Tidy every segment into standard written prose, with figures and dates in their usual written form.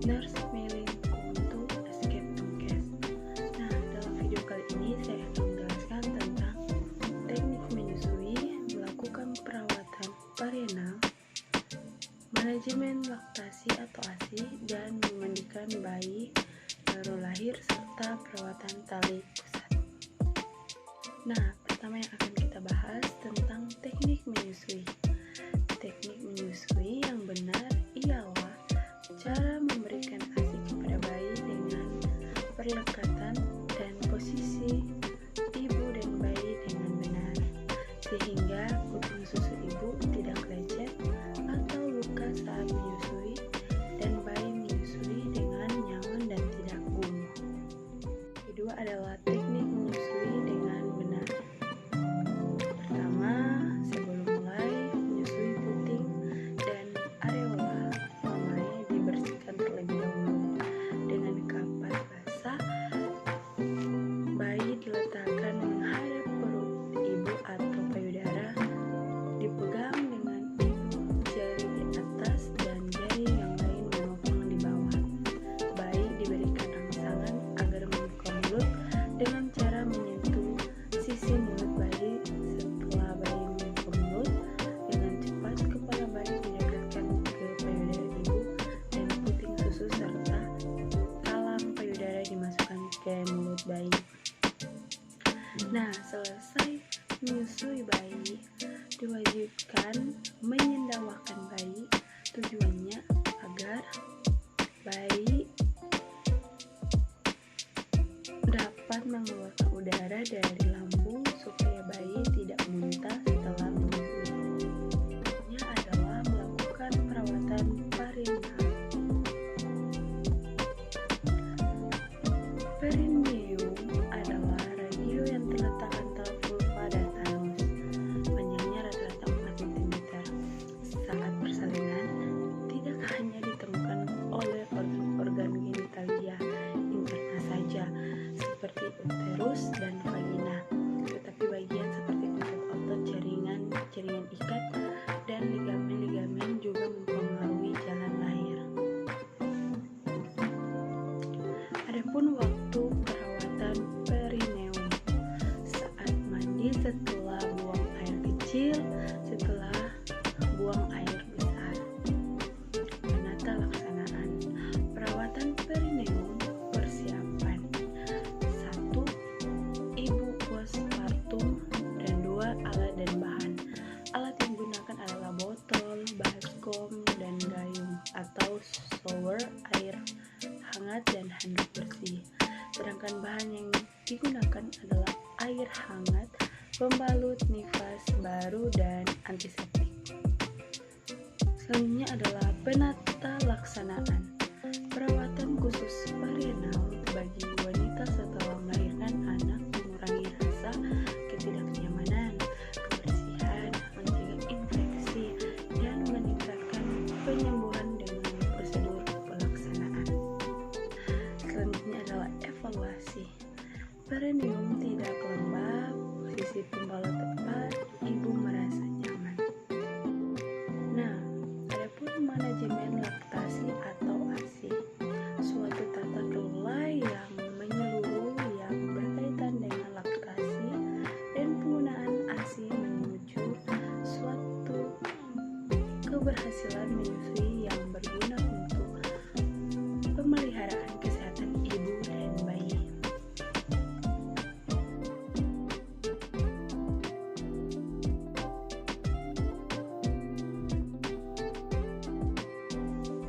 Nurse Melin untuk Escape Tomcast. Nah, dalam video kali ini saya akan menjelaskan tentang teknik menyusui, melakukan perawatan perineal, manajemen laktasi atau ASI, dan memandikan bayi baru lahir serta perawatan tali pusat. Nah, pertama yang akan kita bahas tentang teknik menyusui. Teknik menyusui yang benar ialah cara memberikan ASI kepada bayi dengan perlekatan dan posisi ibu dan bayi dengan benar, sehingga puting susu ibu tidak lecet atau luka saat menyusui, dan bayi menyusui dengan nyaman dan tidak gumuh. Kedua adalah teknik menyusui dengan benar. Pertama, sebelum mulai menyusui puting dan areola mamai dibersihkan terlebih dahulu dengan kapas basah. Bayi diletakkan menghadap perut ibu atau payudara, dipegang dengan ibu jari di atas dan jari yang lain menopang di bawah. Bayi diberikan rangsangan agar membuka mulut dengan cara menyentuh sisi mulut bayi. Setelah bayi membuka mulut dengan cepat, kepala bayi didekatkan ke payudara ibu dan puting susu serta talang payudara dimasukkan ke mulut bayi. Nah, selesai menyusui bayi, diwajibkan menyendawakan bayi. Tujuannya agar bayi dapat mengeluarkan udara dari lambung supaya bayi tidak muntah setelah menyusui. Ini adalah melakukan perawatan perineal. Perineum adalah radio yang terletak antara vulva dan anus. Panjangnya rata-rata 4 cm. Saat persalinan, tidak hanya ditemukan oleh organ genitalia interna saja, seperti uterus dan vagina, tetapi bagian seperti otot-otot, jaringan ikat, dan ligamen-ligamen juga mempengaruhi jalan lahir. Adapun waktu perawatan perineum: saat mandi, setelah buang air kecil, setelah buang air besar. Penata laksanaan perawatan perineum: persiapan 1. Ibu postpartum, dan 2. Alat dan bahan. Alat yang digunakan adalah botol, baskom, dan gayung atau shower, air hangat, dan handuk bersih. Sedangkan bahan yang digunakan adalah air hangat, pembalut nifas baru, dan antiseptik. Selanjutnya adalah penata laksanaan perawatan khusus perineal bagi wanita setelah melahirkan anak, mengurangi rasa ketidaknyamanan, kebersihan, mencegah infeksi, dan meningkatkan penyembuhan dengan prosedur pelaksanaan. Selanjutnya adalah evaluasi. Perineum tidak lembab, posisi pembalut tepat, ibu merasa nyaman. Nah, adapun manajemen laktasi atau ASI, suatu tata kelola yang menyeluruh yang berkaitan dengan laktasi dan penggunaan ASI menuju suatu keberhasilan menyusui yang berguna untuk pemeliharaan kesehatan ibu dan bayi.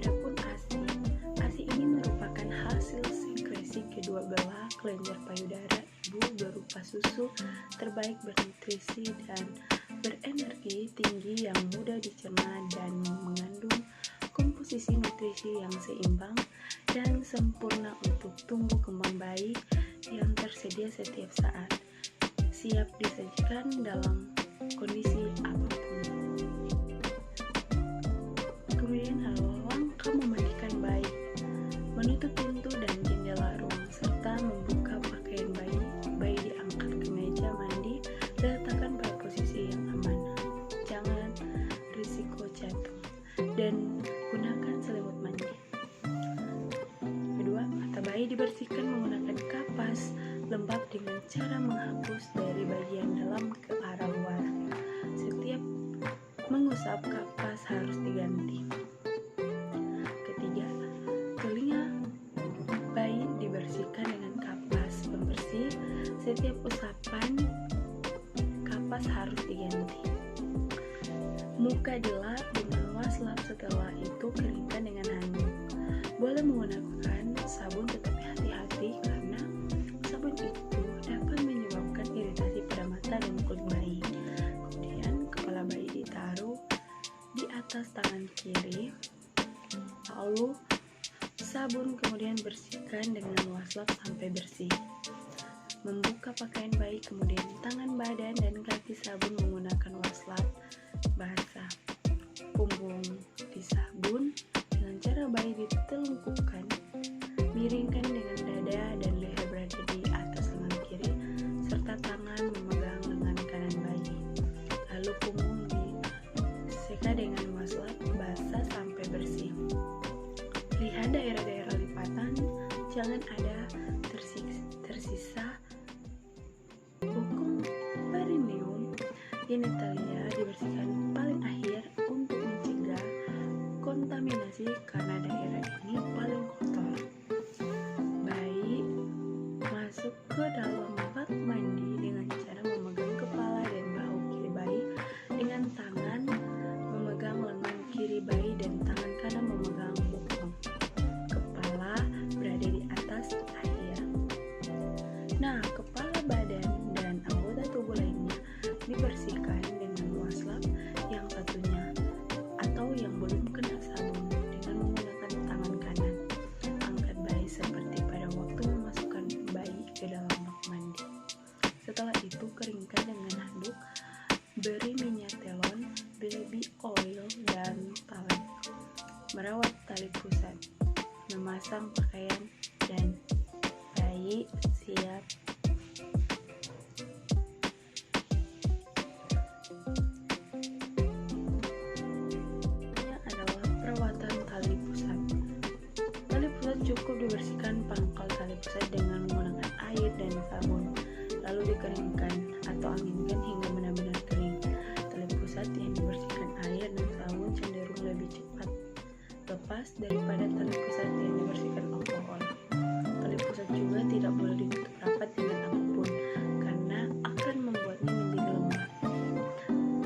Adapun ASI, ASI ini merupakan hasil sekresi kedua belah kelenjar payudara ibu berupa susu terbaik bernutrisi dan berenergi tinggi yang mudah dicerna dan mengandung komposisi nutrisi yang seimbang dan sempurna untuk tumbuh kembang bayi yang tersedia setiap saat, siap disajikan dalam kondisi apapun. Kemudian adalah langkah memandikan bayi: menutup pintu dan jendela ruang serta membuka pakaian bayi. Bayi diangkat ke meja mandi, diletakkan pada posisi yang aman, jangan risiko jatuh, dan gunakan selimut mandi. dibersihkan menggunakan kapas lembab dengan cara menghapus dari bagian dalam ke arah luar. Setiap mengusap kapas harus diganti. Ketiga, telinga bayi dibersihkan dengan kapas pembersih. Setiap usapan kapas harus diganti. Muka dilap dengan waslap, setelah itu keringkan dengan handuk. Boleh menggunakan sabun, tetapi hati-hati karena sabun itu dapat menyebabkan iritasi pada mata dan kulit bayi. Kemudian kepala bayi ditaruh di atas tangan kiri, lalu sabun kemudian bersihkan dengan waslap sampai bersih. Membuka pakaian bayi, kemudian tangan, badan, dan kaki sabun menggunakan waslap basah. Punggung disabun dengan cara bayi ditelungkupkan, miringkan dengan dada dan leher berada di atas lengan kiri, serta tangan memegang lengan kanan bayi. Lalu punggung diseka dengan waslap basah sampai bersih. Lihat daerah-daerah lipatan, jangan ada tersisa bokong perineum. Genitalia dibersihkan paling akhir untuk mencegah kontaminasi karena daerah ini paling kotor. Bayi masuk ke dalam bak mandi dengan cara memegang kepala dan bahu kiri bayi dengan tangan memegang lengan kiri bayi dan tangan kanan memegang bokong. Kepala berada di atas akhir. Nah, kepala, badan, dan anggota tubuh lainnya dibersihkan dengan waslap yang satunya atau yang belum kena sabun dengan menggunakan tangan kanan. Angkat bayi seperti pada waktu memasukkan bayi ke dalam bak mandi. Setelah itu keringkan dengan handuk, beri minyak telon, baby oil, dan talet. Merawat tali pusat, memasang pakaian, dan bayi siap. Cukup dibersihkan pangkal tali pusat dengan menggunakan air dan sabun, lalu dikeringkan atau anginkan hingga benar-benar kering. Tali pusat yang dibersihkan air dan sabun cenderung lebih cepat lepas daripada tali pusat yang dibersihkan alkohol. Tali pusat juga tidak boleh ditutup rapat dengan apapun karena akan membuatnya menjadi lembab.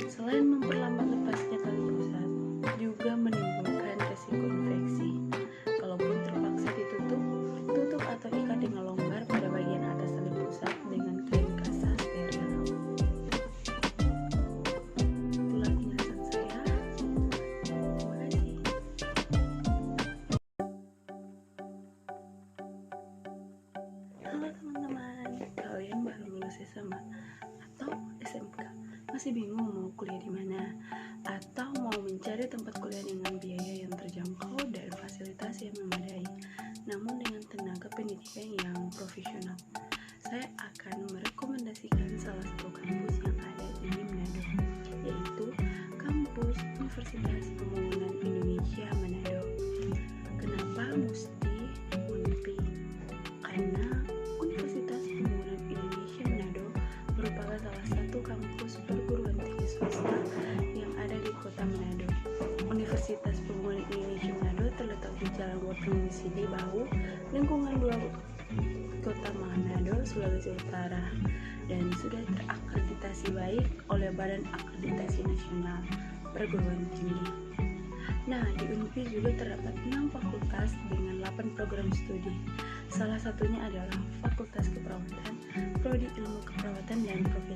Selain memperlambat lepasnya tali pusat, juga menimbulkan resiko infeksi. Kalaupun terpaksa tutup atau ikat dengan longgar pada bagian atas tali pusat dengan kain kasa steril. Itulah penjelasan saya. Terima kasih. Halo teman-teman, kalian baru lulus SMA atau SMK, masih bingung mau kuliah di mana, atau mau mencari tempat kuliah dengan biaya yang terjangkau dan fasilitas yang memadai, namun dengan tenaga pendidikan yang profesional? Saya akan merekomendasikan salah satu kampus yang ada di Manado, yaitu Kampus Universitas Pembangunan Indonesia Manado. Kenapa mesti UNPI? Karena Universitas Pembangunan Indonesia Manado merupakan salah satu kampus perguruan tinggi swasta yang ada di kota Manado. Universitas Pembangunan Indonesia Manado terletak di Jalan Watung Sidi Bahu, lingkungan 2 Kota Manado, Sulawesi Utara, dan sudah terakreditasi baik oleh Badan Akreditasi Nasional Perguruan Tinggi. Nah, di UNPI juga terdapat 6 fakultas dengan 8 program studi. Salah satunya adalah Fakultas Keperawatan, Prodi Ilmu Keperawatan dan Profesi